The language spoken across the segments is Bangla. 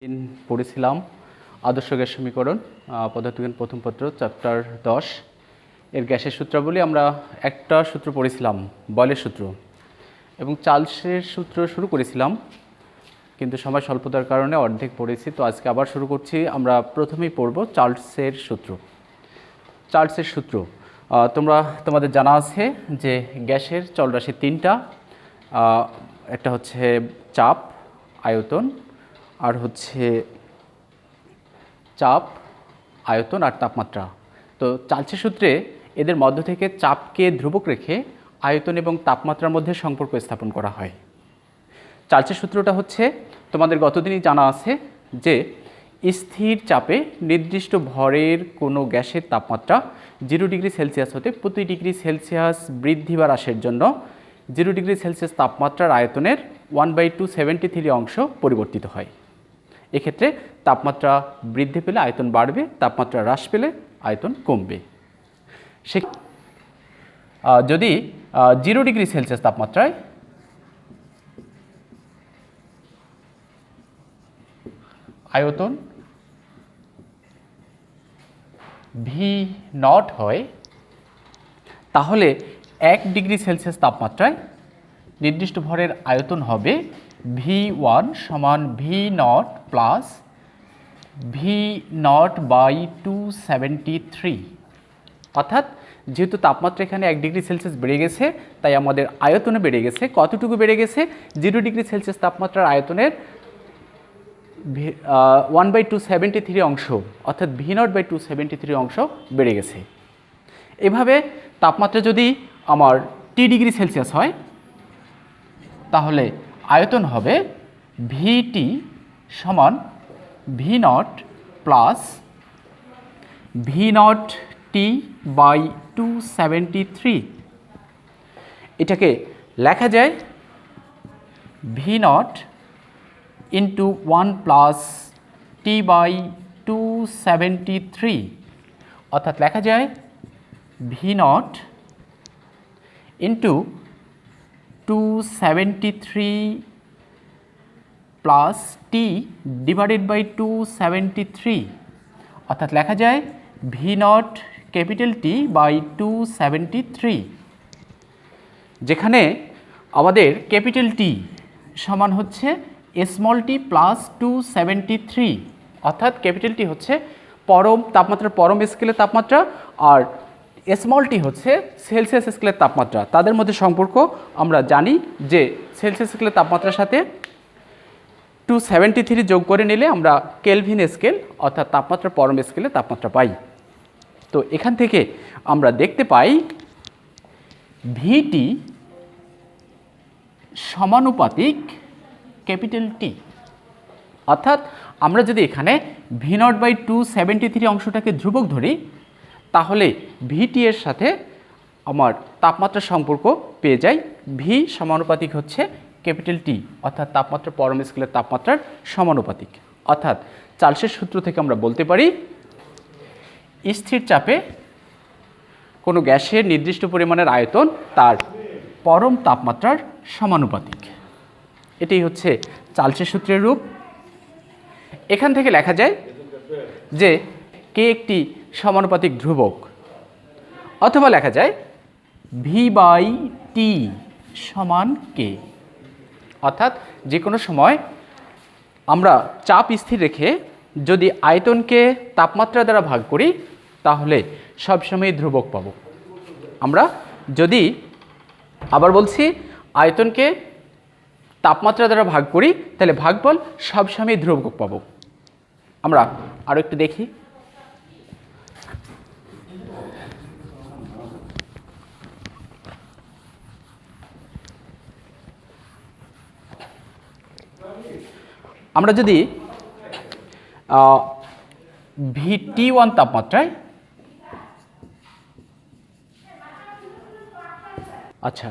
দিন পড়েছিলাম আদর্শ গ্যাস সমীকরণ পদার্থবিজ্ঞান প্রথম পত্র চ্যাপ্টার 10 এর গ্যাসের সূত্রাবলী। আমরা একটা সূত্র পড়েছিলাম বয়লের সূত্র এবং চার্লসের সূত্র শুরু করেছিলাম, কিন্তু সময় স্বল্পতার কারণে অর্ধেক পড়েছি। তো আজকে আবার শুরু করছি। আমরা প্রথমেই পড়ব চার্লসের সূত্র। চার্লসের সূত্র তোমাদের জানা আছে যে গ্যাসের চলরাশি তিনটা, একটা হচ্ছে চাপ, আয়তন, আর হচ্ছে চাপ, আয়তন আর তাপমাত্রা। তো চার্লসের সূত্রে এদের মধ্য থেকে চাপকে ধ্রুবক রেখে আয়তন এবং তাপমাত্রার মধ্যে সম্পর্ক স্থাপন করা হয়। চার্লসের সূত্রটা হচ্ছে তোমাদের গতদিনই জানা আছে যে স্থির চাপে নির্দিষ্ট ভরের কোনো গ্যাসের তাপমাত্রা 0 ডিগ্রি সেলসিয়াস হতে প্রতি ডিগ্রি সেলসিয়াস বৃদ্ধি বা হ্রাসের জন্য 0 ডিগ্রি সেলসিয়াস তাপমাত্রার আয়তনের 1/273 অংশ পরিবর্তিত হয়। এক্ষেত্রে তাপমাত্রা বৃদ্ধি পেলে আয়তন বাড়বে, তাপমাত্রা হ্রাস পেলে আয়তন কমবে। সে যদি 0 ডিগ্রি সেলসিয়াস তাপমাত্রায় আয়তন V0 হয়, তাহলে 1 ডিগ্রি সেলসিয়াস তাপমাত্রায় নির্দিষ্ট ভরের আয়তন হবে V1 সমান V0 প্লাস V0/273। অর্থাৎ যেহেতু তাপমাত্রা এখানে 1 ডিগ্রি সেলসিয়াস বেড়ে গেছে, তাই আমাদের আয়তনও বেড়ে গেছে। কতটুকু বেড়ে গেছে? 0 ডিগ্রি সেলসিয়াস তাপমাত্রার আয়তনের 1/273 অংশ, অর্থাৎ V0/273 অংশ বেড়ে গেছে। এভাবে তাপমাত্রা যদি আমার T ডিগ্রি সেলসিয়াস হয়, তাহলে আয়তন হবে VT সমান V0 প্লাস V0T/273। এটাকে লেখা যায় V0 ইন্টু 1 প্লাস T/273, অর্থাৎ লেখা যায় V0 into 273 plus T divided by 273, অর্থাৎ লেখা যায় V0 ক্যাপিটাল T/273, যেখানে আমাদের ক্যাপিটাল T সমান হচ্ছে স্মল টি প্লাস 273, অর্থাৎ ক্যাপিটাল টি হচ্ছে পরম তাপমাত্রার পরম স্কেলের তাপমাত্রা, আর স্মল টি হচ্ছে সেলসিয়াস স্কেলের তাপমাত্রা। তাদের মধ্যে সম্পর্ক আমরা জানি যে সেলসিয়াস স্কেলের তাপমাত্রার সাথে 273 যোগ করে নিলে আমরা কেলভিন স্কেল অর্থাৎ তাপমাত্রার পরম স্কেলের তাপমাত্রা পাই। তো এখান থেকে আমরা দেখতে পাই ভিটি সমানুপাতিক ক্যাপিটাল টি। অর্থাৎ আমরা যদি এখানে V0/273 অংশটাকে ধ্রুবক ধরি, তাহলে ভিটি এর সাথে আমার তাপমাত্রার সম্পর্ক পেয়ে যাই। ভি সমানুপাতিক হচ্ছে ক্যাপিটাল টি, অর্থাৎ তাপমাত্রা পরম স্কেলের তাপমাত্রার সমানুপাতিক। অর্থাৎ চার্লসের সূত্র থেকে আমরা বলতে পারি স্থির চাপে কোনো গ্যাসের নির্দিষ্ট পরিমাণের আয়তন তার পরম তাপমাত্রার সমানুপাতিক। এটাই হচ্ছে চার্লসের সূত্রের রূপ। এখান থেকে লেখা যায় যে কে একটি সমানুপাতিক ধ্রুবক, অথবা লেখা যায় V/T সমান কে। অর্থাৎ যে কোনো সময় আমরা চাপ স্থির রেখে যদি আয়তনকে তাপমাত্রা দ্বারা ভাগ করি, তাহলে সবসময় ধ্রুবক পাব। আমরা যদি আবার বলছি আয়তনকে তাপমাত্রা দ্বারা ভাগ করি, তাহলে ভাগফল সবসময় ধ্রুবক পাব। আমরা আরও একটু দেখি। আমরা যদি VT1 তাপমাত্রায়, আচ্ছা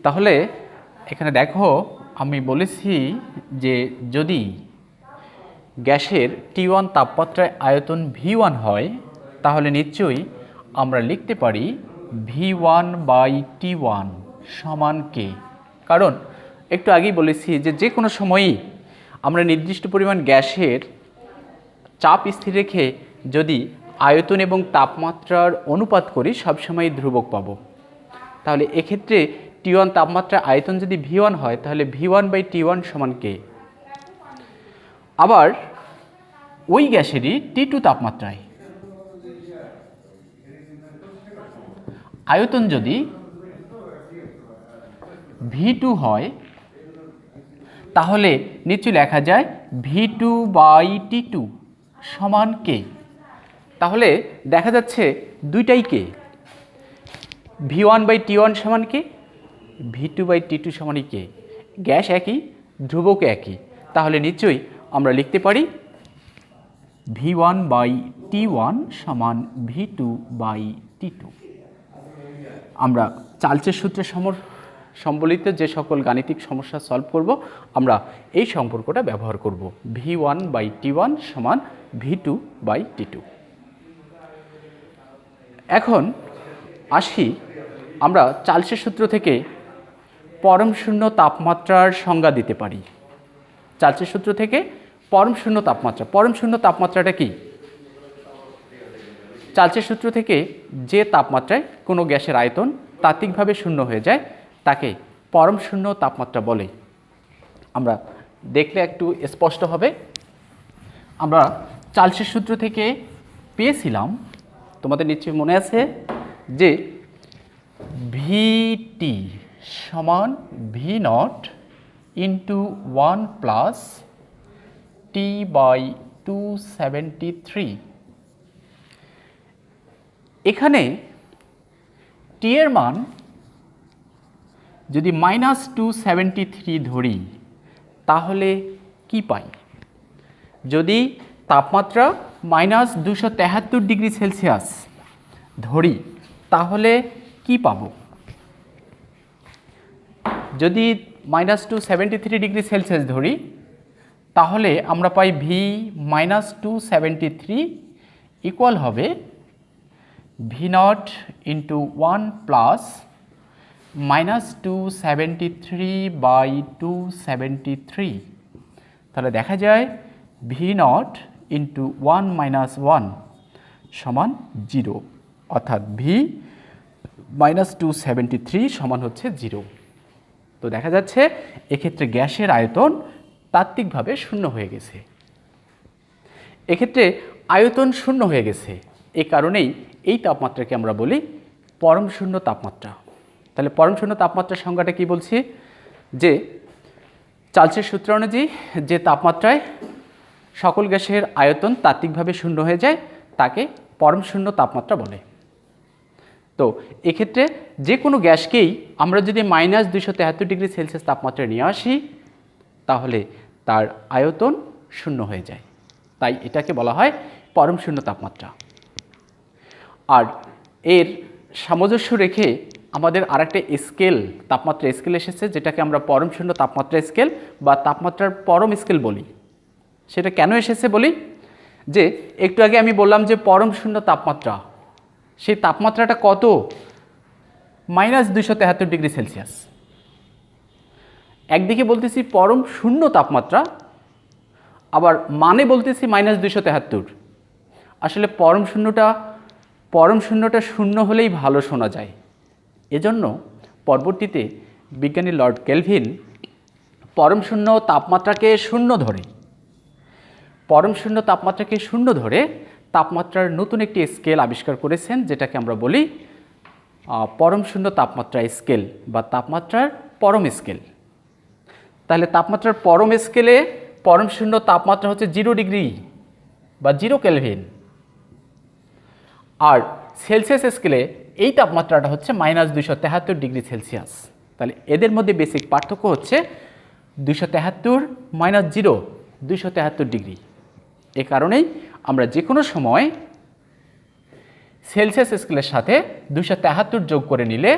তাহলে এখানে দেখো আমি বলেছি যে যদি গ্যাসের T1 তাপমাত্রায় আয়তন V1 হয়, তাহলে নিশ্চয়ই আমরা লিখতে পারি V1/T1 সমান কে। কারণ একটু আগেই বলেছি যে যে কোনো সময়ই আমরা নির্দিষ্ট পরিমাণ গ্যাসের চাপ স্থির রেখে যদি আয়তন এবং তাপমাত্রার অনুপাত করি সবসময় ধ্রুবক পাব। তাহলে এক্ষেত্রে T1 তাপমাত্রার আয়তন যদি V1 হয় তাহলে V1/T1 সমান K। আবার ওই গ্যাসেরই T2 তাপমাত্রায় আয়তন যদি V2 হয় তাহলে নিশ্চয়ই লেখা যায় V2/T2 সমান K। তাহলে দেখা যাচ্ছে দুইটাই K, V1/T1 সমান K, V2/T2 সমানই K। গ্যাস একই, ধ্রুবক একই, তাহলে নিশ্চয়ই আমরা লিখতে পারি V1/T1 সমান V2/T2। আমরা চার্লসের সূত্রে সম্বলিত যে সকল গাণিতিক সমস্যা সলভ করব আমরা এই সম্পর্কটা ব্যবহার করব, V1/T1 সমান V2/T2। এখন আসি আমরা চার্লসের সূত্র থেকে পরম শূন্য তাপমাত্রার সংজ্ঞা দিতে পারি। চার্লসের সূত্র থেকে পরম শূন্য তাপমাত্রা, পরম শূন্য তাপমাত্রাটা কি? চার্লসের সূত্র থেকে যে তাপমাত্রায় কোনো গ্যাসের আয়তন তাত্ত্বিকভাবে শূন্য হয়ে যায় তাকে পরম শূন্য তাপমাত্রা বলে। আমরা দেখলে একটু স্পষ্ট হবে। আমরা চার্লসের সূত্র থেকে পেয়েছিলাম, তোমাদের নিশ্চয়ই মনে আছে, যে VT সমান V0 ইন্টু 1 প্লাস T/273। এখানে T এর মান যদি -273 ধরি তাহলে কি পাই? যদি তাপমাত্রা -273 ডিগ্রি সেলসিয়াস ধরি তাহলে কি পাব? যদি -273 ডিগ্রি সেলসিয়াস ধরি তাহলে আমরা পাই V-273 ইকুয়াল হবে V0 ইন্টু 1 প্লাস -273/273। তাহলে দেখা যায় V0 ইন্টু 1 মাইনাস 1 সমান 0, অর্থাৎ V-273 সমান হচ্ছে 0। তো দেখা যাচ্ছে এক্ষেত্রে গ্যাসের আয়তন তাত্ত্বিকভাবে শূন্য হয়ে গেছে। এক্ষেত্রে আয়তন শূন্য হয়ে গেছে, এই কারণেই এই তাপমাত্রাকে আমরা বলি পরম শূন্য তাপমাত্রা। তাহলে পরম শূন্য তাপমাত্রার সংজ্ঞাটা কি বলছি? যে চার্লসের সূত্র অনুযায়ী যে তাপমাত্রায় সকল গ্যাসের আয়তন তাত্ত্বিকভাবে শূন্য হয়ে যায় তাকে পরম শূন্য তাপমাত্রা বলে। তো এক্ষেত্রে যে কোনো গ্যাসকেই আমরা যদি -273 ডিগ্রি সেলসিয়াস তাপমাত্রায় নিয়ে আসি তাহলে তার আয়তন শূন্য হয়ে যায়, তাই এটাকে বলা হয় পরম শূন্য তাপমাত্রা। আর এর সামঞ্জস্য রেখে আমাদের আরেকটা স্কেল, তাপমাত্রা স্কেল এসেছে, যেটাকে আমরা পরম শূন্য তাপমাত্রা স্কেল বা তাপমাত্রার পরম স্কেল বলি। সেটা কেন এসেছে বলি, যে একটু আগে আমি বললাম যে পরম শূন্য তাপমাত্রা, সেই তাপমাত্রাটা কত? -273 ডিগ্রি সেলসিয়াস। একদিকে বলতেছি পরম শূন্য তাপমাত্রা, আবার মানে বলতেছি -273। আসলে পরম শূন্যটা শূন্য হলেই ভালো শোনা যায়। এজন্য পরবর্তীতে বিজ্ঞানী লর্ড কেলভিন পরম শূন্য তাপমাত্রাকে শূন্য ধরে তাপমাত্রার নতুন একটি স্কেল আবিষ্কার করেছেন, যেটাকে আমরা বলি পরম শূন্য তাপমাত্রা স্কেল বা তাপমাত্রার পরম স্কেল। তাহলে তাপমাত্রার পরম স্কেলে পরম শূন্য তাপমাত্রা হচ্ছে 0 ডিগ্রি বা 0 কেলভিন, আর সেলসিয়াস স্কেলে এই তাপমাত্রাটা হচ্ছে -273 ডিগ্রি সেলসিয়াস। তাহলে এদের মধ্যে বেসিক পার্থক্য হচ্ছে 273 - 0, 273 ডিগ্রি। এ কারণেই আমরা যে কোনো সময় সেলসিয়াস স্কেলের সাথে 273 যোগ করে নিলে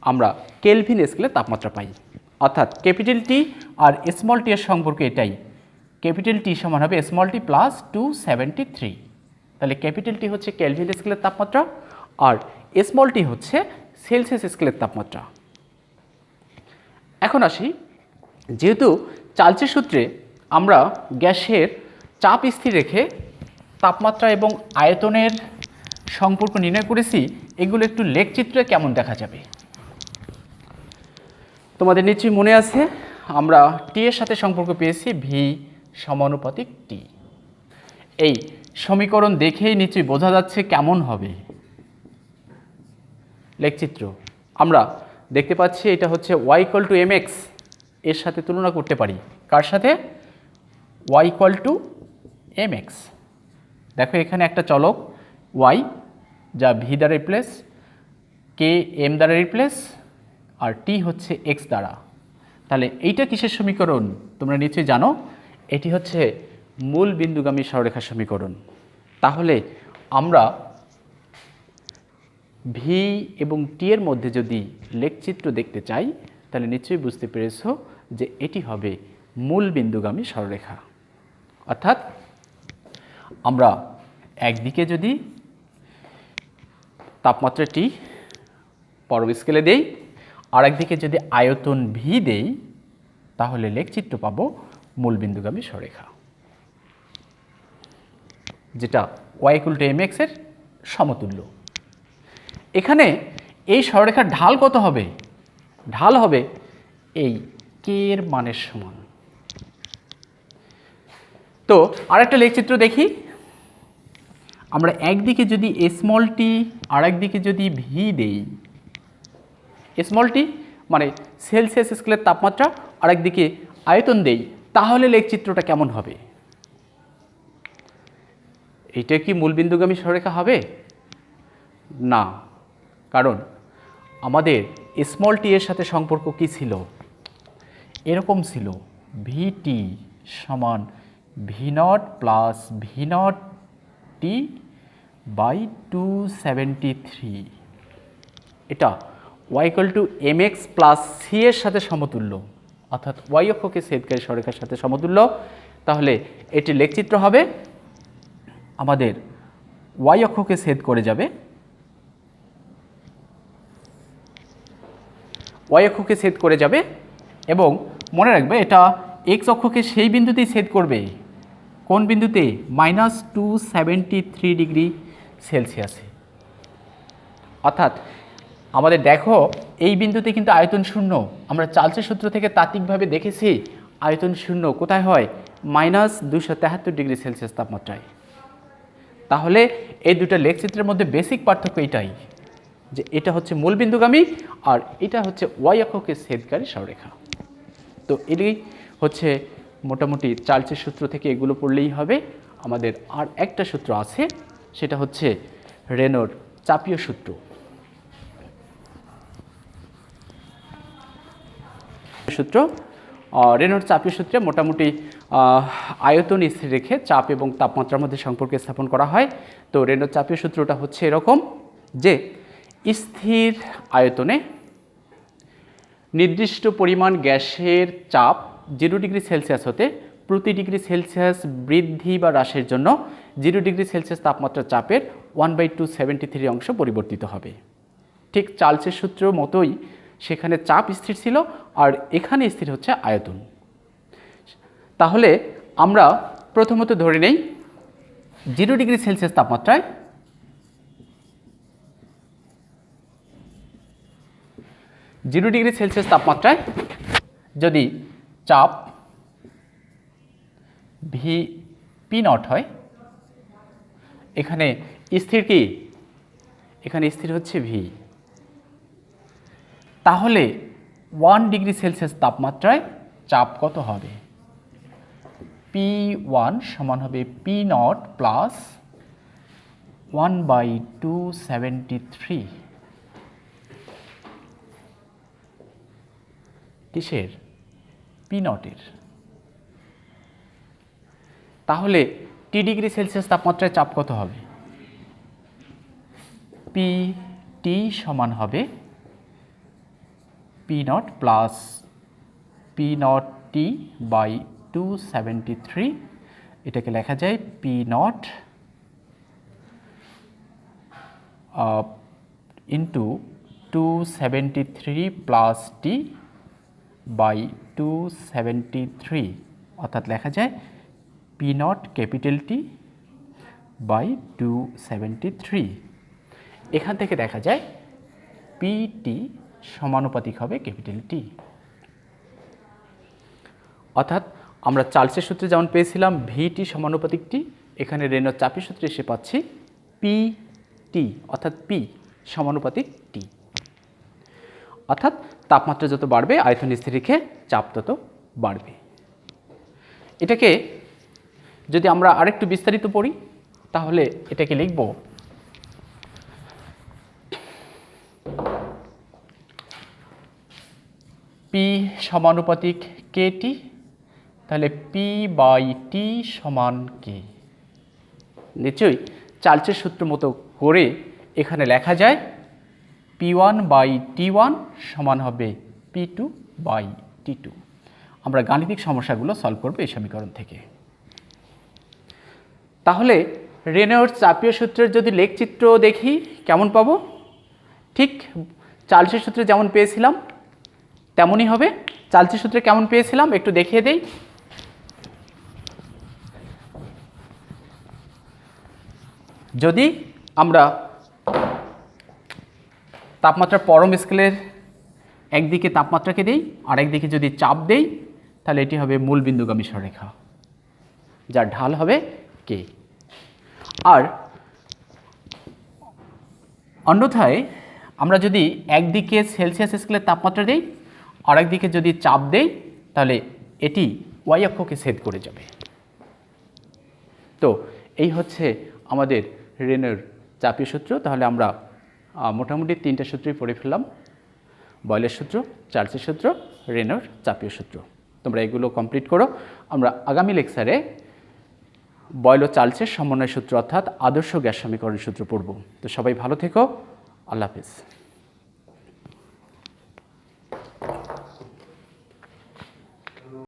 আমরা কেলভিন স্কেলে তাপমাত্রা পাই। অর্থাৎ ক্যাপিটাল টি আর স্মল টি এর সম্পর্ক এটাই, ক্যাপিটাল টি সমান হবে স্মল টি প্লাস 273। তাহলে ক্যাপিটাল টি হচ্ছে কেলভিন স্কেলের তাপমাত্রা আর স্মল টি হচ্ছে সেলসিয়াস স্কেলের তাপমাত্রা। এখন আসি, যেহেতু চার্লসের সূত্রে আমরা গ্যাসের চাপ স্থির রেখে তাপমাত্রা এবং আয়তনের সম্পর্ক নির্ণয় করেছি, এগুলো একটু লেখচিত্রে কেমন দেখা যাবে। তোমাদের নিশ্চয়ই মনে আছে আমরা টি এর সাথে সম্পর্ক পেয়েছি ভি সমানুপাতিক টি। এই সমীকরণ দেখেই নিশ্চয়ই বোঝা যাচ্ছে কেমন হবে লেখচিত্র। আমরা দেখতে পাচ্ছি এটা হচ্ছে y ইকুয়াল টু mx, এর সাথে তুলনা করতে পারি। কার সাথে? y equal to mx। দেখো এখানে একটা চলক y যা v দ্বারা রিপ্লেস, কে m দ্বারা রিপ্লেস, আর t হচ্ছে x দ্বারা। তাহলে এইটা কিসের সমীকরণ তোমরা নিশ্চয়ই জানো, এটি হচ্ছে মূল বিন্দুগামী সরলরেখার সমীকরণ। তাহলে আমরা ভি এবং টি এর মধ্যে যদি লেখচিত্র দেখতে চাই তাহলে নিশ্চয়ই বুঝতে পেরেছ যে এটি হবে মূল বিন্দুগামী সরলরেখা। অর্থাৎ আমরা একদিকে যদি তাপমাত্রা টি পরব স্কেলে দেই, আর একদিকে যদি আয়তন ভি দেই, তাহলে লেখচিত্র পাবো মূল বিন্দুগামী সরলরেখা, যেটা y ইকুয়াল টু mx এর সমতুল্য। এখানে এই সরলরেখার ঢাল কত হবে? ঢাল হবে এই কে এর মানের সমান। তো আরেকটা লেখচিত্র দেখি। আমরা একদিকে যদি স্মল টি আর একদিকে যদি ভি দেই, স্মল টি মানে সেলসিয়াস স্কেলের তাপমাত্রা, আর একদিকে আয়তন দেই, তাহলে লেখচিত্রটা কেমন হবে? এইটা কি মূল বিন্দুগামী সরলরেখা হবে? না, কারণ আমাদের স্মল টি এর সাথে সম্পর্ক কি ছিল? এরকম ছিল ভিটি সমান V nought plus V nought T by 273। এটা y equal to mx plus C এর সাথে সমতুল্য, অর্থাৎ y অক্ষকে ছেদকারী সরলরেখার সাথে সমতুল্য। তাহলে এটি লেখচিত্র হবে আমাদের y অক্ষকে ছেদ করে যাবে, y অক্ষকে ছেদ করে যাবে, এবং মনে রাখবে এটা x অক্ষকে সেই বিন্দুতেই ছেদ করবে। কোন বিন্দুতে? -273 ডিগ্রি সেলসিয়াসে। অর্থাৎ আমাদের দেখো এই বিন্দুতে কিন্তু আয়তন শূন্য। আমরা চার্লসের সূত্র থেকে তাত্ত্বিকভাবে দেখেছি আয়তন শূন্য কোথায় হয়? -273 ডিগ্রি সেলসিয়াস তাপমাত্রায়। তাহলে এই দুটো লেখচিত্রের মধ্যে বেসিক পার্থক্য এটাই, যে এটা হচ্ছে মূল বিন্দুগামী আর এটা হচ্ছে y অক্ষকে ছেদকারী সরলরেখা। তো এটাই হচ্ছে মোটামুটি চার্লসের সূত্র থেকে এগুলো পড়লেই হবে। আমাদের আর একটা সূত্র আছে, সেটা হচ্ছে রেনোর চাপীয় সূত্র। রেনোর চাপীয় সূত্রে মোটামুটি আয়তন স্থির রেখে চাপ এবং তাপমাত্রার মধ্যে সম্পর্ক স্থাপন করা হয়। তো রেনোর চাপীয় সূত্রটা হচ্ছে এরকম, যে স্থির আয়তনে নির্দিষ্ট পরিমাণ গ্যাসের চাপ 0 ডিগ্রি সেলসিয়াস হতে প্রতি ডিগ্রি সেলসিয়াস বৃদ্ধি বা হ্রাসের জন্য 0 ডিগ্রি সেলসিয়াস তাপমাত্রা চাপের 1/273 অংশ পরিবর্তিত হবে। ঠিক চার্লসের সূত্র মতোই সেখানে চাপ স্থির ছিল আর এখানে স্থির হচ্ছে আয়তন। তাহলে আমরা প্রথমত ধরে নেই 0 ডিগ্রি সেলসিয়াস তাপমাত্রায় যদি চাপ ভি পি নট হয়, এখানে স্থির কি? এখানে স্থির হচ্ছে ভি। তাহলে 1 ডিগ্রি সেলসিয়াস তাপমাত্রায় চাপ কত হবে? P1 সমান হবে পি নট প্লাস 1/273। কিসের? পি নটের। তাহলে টি ডিগ্রি সেলসিয়াস তাপমাত্রায় চাপ কত হবে? পি টি সমান হবে P nought plus P nought T by 273। এটাকে লেখা যায় P nought into 273 plus T by 273। অর্থাৎ লেখা যায় P nought capital T by 273। এখান থেকে দেখা যায় পিটি সমানুপাতিক হবে ক্যাপিটাল টি। অর্থাৎ আমরা চার্লসের সূত্রে যেমন পেয়েছিলাম ভিটি সমানুপাতিক টি, এখানে রেনর চাপের সূত্রে এসে পাচ্ছি পিটি অর্থাৎ পি সমানুপাতিক টি। অর্থাৎ তাপমাত্রা যত বাড়বে আয়তন স্থির রেখে চাপ তত বাড়বে। এটাকে যদি আমরা আরেকটু বিস্তারিত পড়ি তাহলে এটাকে লিখব পি সমানুপাতিক কেটি, তাহলে পি বাই টি সমান কে। নিশ্চয়ই চার্লসের সূত্র মতো করে এখানে লেখা যায় P1 বাই T1 সমান হবে P2 বাই T2। আমরা গাণিতিক সমস্যাগুলো সলভ করব এই সমীকরণ থেকে। তাহলে রেনল্ডস চাপীয় সূত্রের যদি লেখচিত্র দেখি কেমন পাবো? ঠিক চার্লসের সূত্রে যেমন পেয়েছিলাম তেমনই হবে। চার্লসের সূত্রে কেমন পেয়েছিলাম একটু দেখিয়ে দেই। যদি আমরা তাপমাত্রার পরম স্কেলের একদিকে তাপমাত্রাকে দেই আর একদিকে যদি চাপ দেই তাহলে এটি হবে মূল বিন্দুগামী সরলরেখা, যার ঢাল হবে কে। আর অন্যথায় আমরা যদি একদিকে সেলসিয়াস স্কেলের তাপমাত্রা দেই আর একদিকে যদি চাপ দেই তাহলে এটি ওয়াই অক্ষকে ছেদ করে যাবে। তো এই হচ্ছে আমাদের রেনর চাপীয় সূত্র। তাহলে আমরা মোটামুটি 3টা সূত্রই পড়ে ফেললাম, বয়লের সূত্র, চার্লসের সূত্র, রেনর চাপীয় সূত্র। তোমরা এগুলো কমপ্লিট করো। আমরা আগামী লেকচারে বয়েল ও চার্লসের সমন্বয় সূত্র অর্থাৎ আদর্শ গ্যাস সমীকরণ সূত্র পড়ব। তো সবাই ভালো থেকো, আল্লাহ হাফেজ।